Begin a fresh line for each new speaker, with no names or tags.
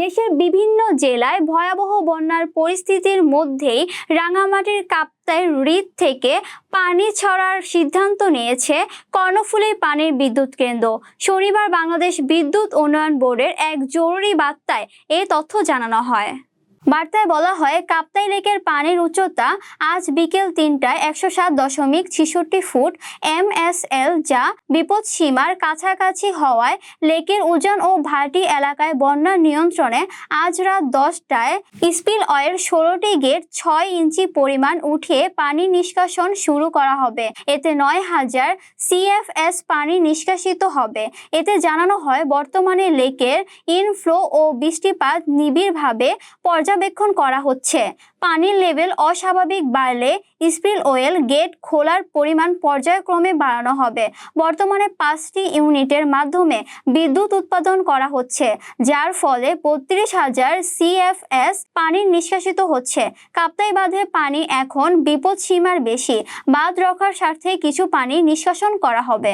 দেশের বিভিন্ন জেলায় ভয়াবহ বন্যার পরিস্থিতির মধ্যেই রাঙামাটির কাপ্তাই হ্রদ থেকে পানি ছড়ার সিদ্ধান্ত নিয়েছে কর্ণফুলী পানির বিদ্যুৎ কেন্দ্র। শনিবার বাংলাদেশ বিদ্যুৎ উন্নয়ন বোর্ডের এক জরুরি বার্তায় এ তথ্য জানানো হয়। বার্তায় বলা হয়, কাপ্তাই লেকের পানির উচ্চতা আজ বিকেল ৩টায় ১০৭.৬৬ ফুট MSL, যা বিপদসীমার কাছাকাছি হওয়ায় লেকের উজান ও ভাটি এলাকায় বন্যা নিয়ন্ত্রণে আজ রাত ১০টায় স্পিলওয়ের ১৬টি গেট ৬ ইঞ্চি পরিমাণ উঠিয়ে পানি নিষ্কাশন শুরু করা হবে। এতে ৯,০০০ CFS পানি নিষ্কাশিত হবে। এতে জানানো হয়, বর্তমানে লেকের ইনফ্লো ও বৃষ্টিপাত নিবিড়ভাবে পর্যবেক্ষণ করা হচ্ছে। পানির লেভেল অস্বাভাবিক বাড়লে স্পিলওয়েল গেট খোলার পরিমাণ পর্যায়ক্রমে বাড়ানো হবে। বর্তমানে ৫টি ইউনিটের মাধ্যমে বিদ্যুৎ উৎপাদন করা হচ্ছে, যার ফলে ৩২,০০০ CFS পানি নিষ্কাশিত হচ্ছে। কাপ্তাই বাঁধে পানি এখন বিপদসীমার বেশি। বাঁধ রক্ষার স্বার্থে কিছু পানি নিষ্কাশন করা হবে।